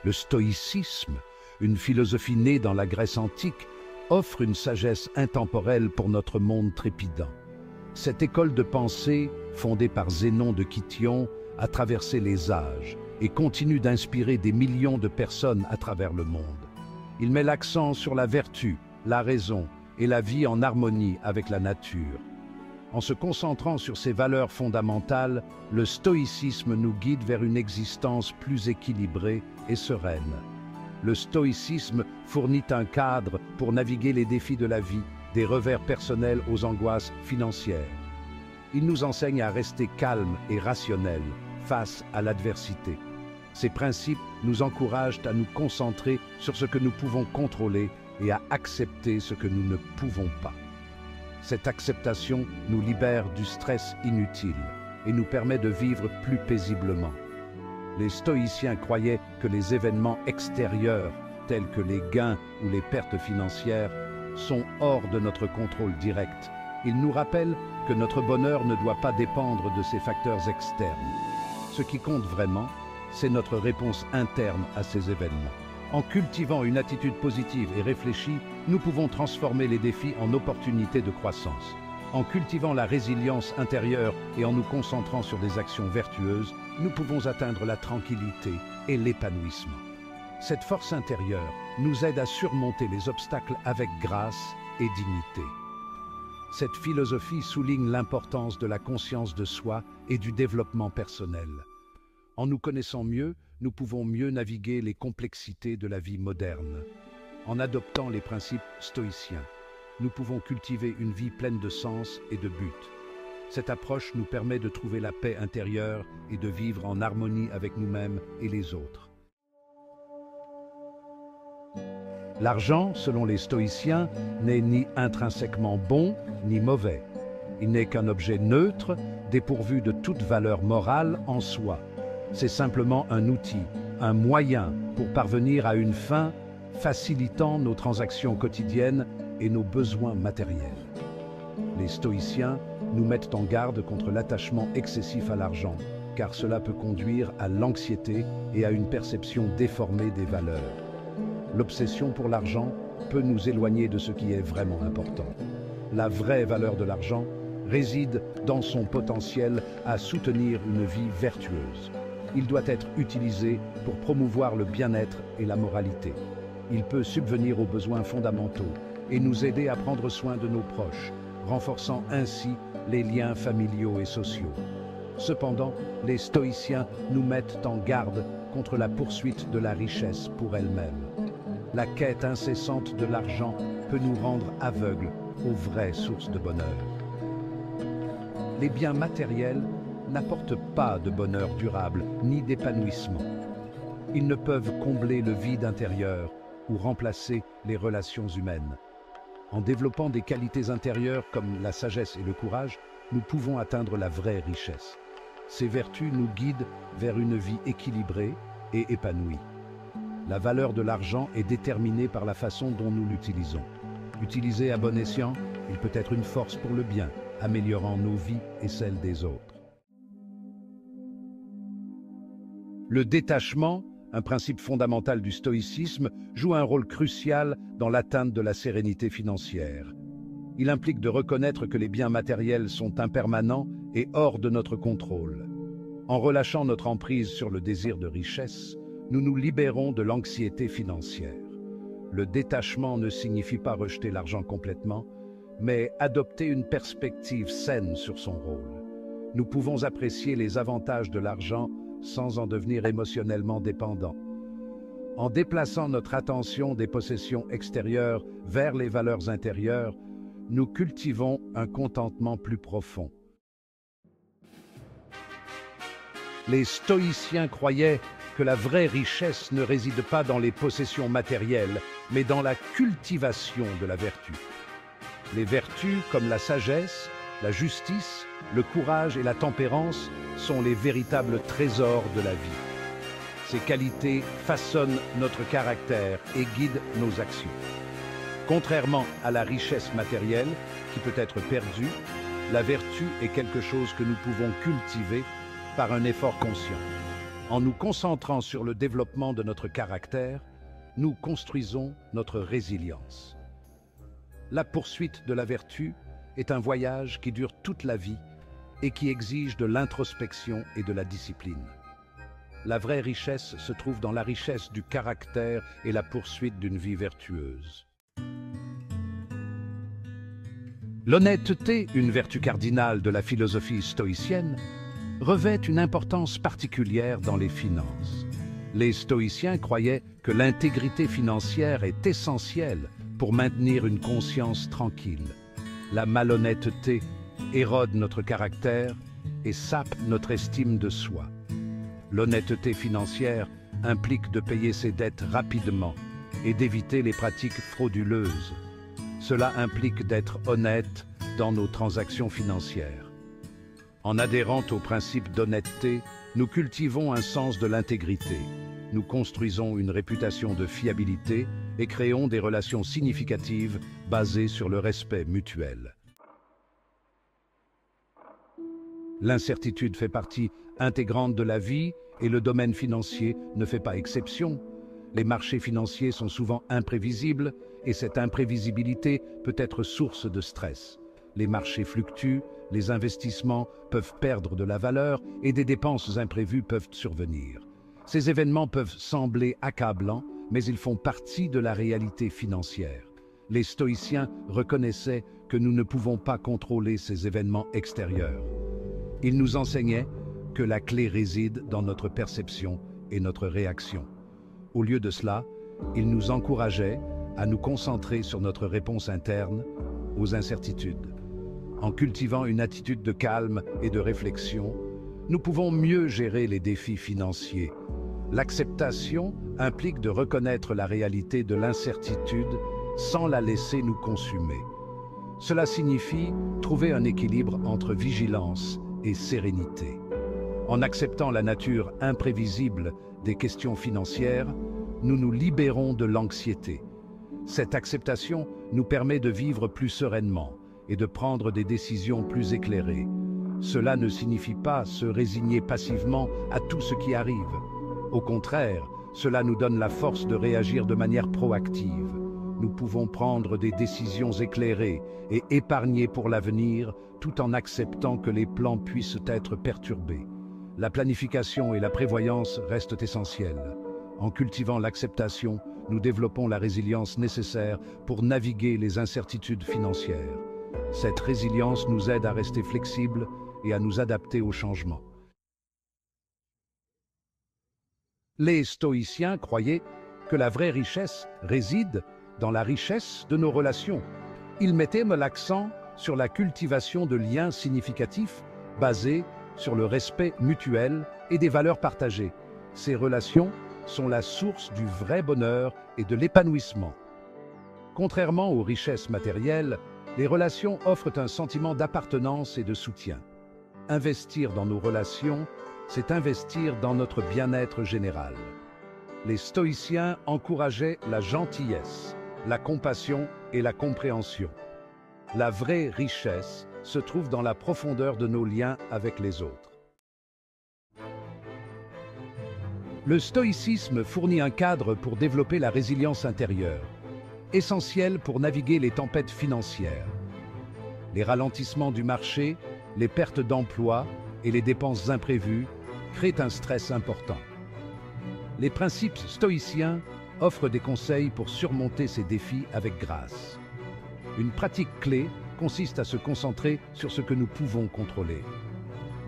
Le stoïcisme, une philosophie née dans la Grèce antique, offre une sagesse intemporelle pour notre monde trépidant. Cette école de pensée, fondée par Zénon de Kition, a traversé les âges et continue d'inspirer des millions de personnes à travers le monde. Il met l'accent sur la vertu, la raison et la vie en harmonie avec la nature. En se concentrant sur ces valeurs fondamentales, le stoïcisme nous guide vers une existence plus équilibrée et sereine. Le stoïcisme fournit un cadre pour naviguer les défis de la vie, des revers personnels aux angoisses financières. Il nous enseigne à rester calme et rationnel face à l'adversité. Ces principes nous encouragent à nous concentrer sur ce que nous pouvons contrôler et à accepter ce que nous ne pouvons pas. Cette acceptation nous libère du stress inutile et nous permet de vivre plus paisiblement. Les stoïciens croyaient que les événements extérieurs, tels que les gains ou les pertes financières, sont hors de notre contrôle direct. Ils nous rappellent que notre bonheur ne doit pas dépendre de ces facteurs externes. Ce qui compte vraiment, c'est notre réponse interne à ces événements. En cultivant une attitude positive et réfléchie, nous pouvons transformer les défis en opportunités de croissance. En cultivant la résilience intérieure et en nous concentrant sur des actions vertueuses, nous pouvons atteindre la tranquillité et l'épanouissement. Cette force intérieure nous aide à surmonter les obstacles avec grâce et dignité. Cette philosophie souligne l'importance de la conscience de soi et du développement personnel. En nous connaissant mieux, nous pouvons mieux naviguer les complexités de la vie moderne. En adoptant les principes stoïciens, nous pouvons cultiver une vie pleine de sens et de but. Cette approche nous permet de trouver la paix intérieure et de vivre en harmonie avec nous-mêmes et les autres. L'argent, selon les stoïciens, n'est ni intrinsèquement bon ni mauvais. Il n'est qu'un objet neutre, dépourvu de toute valeur morale en soi. C'est simplement un outil, un moyen pour parvenir à une fin facilitant nos transactions quotidiennes et nos besoins matériels. Les stoïciens nous mettent en garde contre l'attachement excessif à l'argent, car cela peut conduire à l'anxiété et à une perception déformée des valeurs. L'obsession pour l'argent peut nous éloigner de ce qui est vraiment important. La vraie valeur de l'argent réside dans son potentiel à soutenir une vie vertueuse. Il doit être utilisé pour promouvoir le bien-être et la moralité. Il peut subvenir aux besoins fondamentaux et nous aider à prendre soin de nos proches, renforçant ainsi les liens familiaux et sociaux. Cependant, les stoïciens nous mettent en garde contre la poursuite de la richesse pour elle-même. La quête incessante de l'argent peut nous rendre aveugles aux vraies sources de bonheur. Les biens matériels n'apportent pas de bonheur durable ni d'épanouissement. Ils ne peuvent combler le vide intérieur ou remplacer les relations humaines. En développant des qualités intérieures comme la sagesse et le courage, nous pouvons atteindre la vraie richesse. Ces vertus nous guident vers une vie équilibrée et épanouie. La valeur de l'argent est déterminée par la façon dont nous l'utilisons. Utilisé à bon escient, il peut être une force pour le bien, améliorant nos vies et celles des autres. Le détachement, un principe fondamental du stoïcisme, joue un rôle crucial dans l'atteinte de la sérénité financière. Il implique de reconnaître que les biens matériels sont impermanents et hors de notre contrôle. En relâchant notre emprise sur le désir de richesse, nous nous libérons de l'anxiété financière. Le détachement ne signifie pas rejeter l'argent complètement, mais adopter une perspective saine sur son rôle. Nous pouvons apprécier les avantages de l'argent sans en devenir émotionnellement dépendants. En déplaçant notre attention des possessions extérieures vers les valeurs intérieures, nous cultivons un contentement plus profond. Les stoïciens croyaient que la vraie richesse ne réside pas dans les possessions matérielles, mais dans la cultivation de la vertu. Les vertus comme la sagesse, la justice, le courage et la tempérance sont les véritables trésors de la vie. Ces qualités façonnent notre caractère et guident nos actions. Contrairement à la richesse matérielle, qui peut être perdue, la vertu est quelque chose que nous pouvons cultiver par un effort conscient. En nous concentrant sur le développement de notre caractère, nous construisons notre résilience. La poursuite de la vertu est un voyage qui dure toute la vie et qui exige de l'introspection et de la discipline. La vraie richesse se trouve dans la richesse du caractère et la poursuite d'une vie vertueuse. L'honnêteté, une vertu cardinale de la philosophie stoïcienne, revêt une importance particulière dans les finances. Les stoïciens croyaient que l'intégrité financière est essentielle pour maintenir une conscience tranquille. La malhonnêteté érode notre caractère et sape notre estime de soi. L'honnêteté financière implique de payer ses dettes rapidement et d'éviter les pratiques frauduleuses. Cela implique d'être honnête dans nos transactions financières. En adhérant au principe d'honnêteté, nous cultivons un sens de l'intégrité. Nous construisons une réputation de fiabilité et créons des relations significatives basées sur le respect mutuel. L'incertitude fait partie intégrante de la vie et le domaine financier ne fait pas exception. Les marchés financiers sont souvent imprévisibles et cette imprévisibilité peut être source de stress. Les marchés fluctuent, les investissements peuvent perdre de la valeur et des dépenses imprévues peuvent survenir. Ces événements peuvent sembler accablants, mais ils font partie de la réalité financière. Les stoïciens reconnaissaient que nous ne pouvons pas contrôler ces événements extérieurs. Ils nous enseignaient que la clé réside dans notre perception et notre réaction. Au lieu de cela, ils nous encourageaient à nous concentrer sur notre réponse interne aux incertitudes. En cultivant une attitude de calme et de réflexion, nous pouvons mieux gérer les défis financiers. L'acceptation implique de reconnaître la réalité de l'incertitude sans la laisser nous consumer. Cela signifie trouver un équilibre entre vigilance et sérénité. En acceptant la nature imprévisible des questions financières, nous nous libérons de l'anxiété. Cette acceptation nous permet de vivre plus sereinement et de prendre des décisions plus éclairées. Cela ne signifie pas se résigner passivement à tout ce qui arrive. Au contraire, cela nous donne la force de réagir de manière proactive. Nous pouvons prendre des décisions éclairées et épargner pour l'avenir tout en acceptant que les plans puissent être perturbés. La planification et la prévoyance restent essentielles. En cultivant l'acceptation, nous développons la résilience nécessaire pour naviguer les incertitudes financières. Cette résilience nous aide à rester flexibles et à nous adapter aux changements. Les stoïciens croyaient que la vraie richesse réside dans la richesse de nos relations. Ils mettaient l'accent sur la cultivation de liens significatifs basés sur le respect mutuel et des valeurs partagées. Ces relations sont la source du vrai bonheur et de l'épanouissement. Contrairement aux richesses matérielles, les relations offrent un sentiment d'appartenance et de soutien. Investir dans nos relations, c'est investir dans notre bien-être général. Les stoïciens encourageaient la gentillesse, la compassion et la compréhension. La vraie richesse se trouve dans la profondeur de nos liens avec les autres. Le stoïcisme fournit un cadre pour développer la résilience intérieure, essentielle pour naviguer les tempêtes financières. Les ralentissements du marché, les pertes d'emploi et les dépenses imprévues créent un stress important. Les principes stoïciens offrent des conseils pour surmonter ces défis avec grâce. Une pratique clé consiste à se concentrer sur ce que nous pouvons contrôler.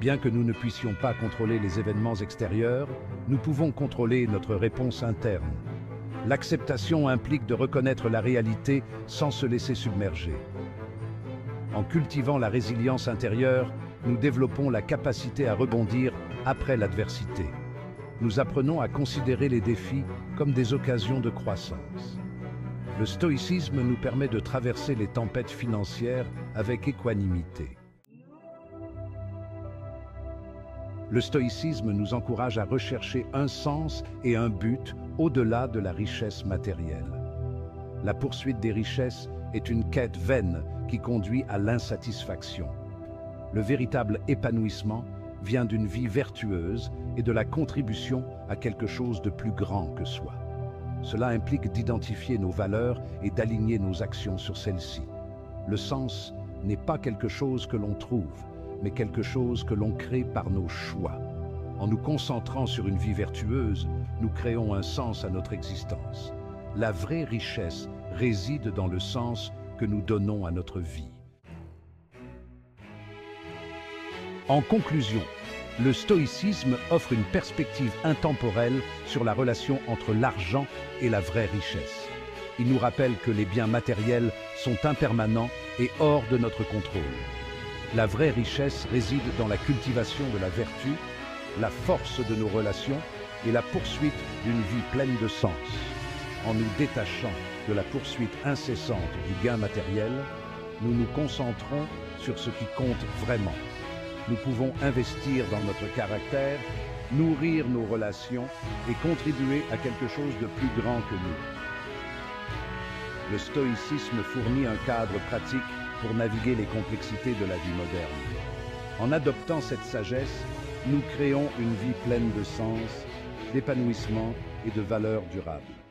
Bien que nous ne puissions pas contrôler les événements extérieurs, nous pouvons contrôler notre réponse interne. L'acceptation implique de reconnaître la réalité sans se laisser submerger. En cultivant la résilience intérieure, nous développons la capacité à rebondir après l'adversité. Nous apprenons à considérer les défis comme des occasions de croissance. Le stoïcisme nous permet de traverser les tempêtes financières avec équanimité. Le stoïcisme nous encourage à rechercher un sens et un but au-delà de la richesse matérielle. La poursuite des richesses est une quête vaine qui conduit à l'insatisfaction. Le véritable épanouissement vient d'une vie vertueuse et de la contribution à quelque chose de plus grand que soi. Cela implique d'identifier nos valeurs et d'aligner nos actions sur celles-ci. Le sens n'est pas quelque chose que l'on trouve, mais quelque chose que l'on crée par nos choix. En nous concentrant sur une vie vertueuse, nous créons un sens à notre existence. La vraie richesse réside dans le sens que nous donnons à notre vie. En conclusion, le stoïcisme offre une perspective intemporelle sur la relation entre l'argent et la vraie richesse. Il nous rappelle que les biens matériels sont impermanents et hors de notre contrôle. La vraie richesse réside dans la cultivation de la vertu, la force de nos relations et la poursuite d'une vie pleine de sens. En nous détachant de la poursuite incessante du gain matériel, nous nous concentrons sur ce qui compte vraiment. Nous pouvons investir dans notre caractère, nourrir nos relations et contribuer à quelque chose de plus grand que nous. Le stoïcisme fournit un cadre pratique pour naviguer les complexités de la vie moderne. En adoptant cette sagesse, nous créons une vie pleine de sens, d'épanouissement et de valeurs durables.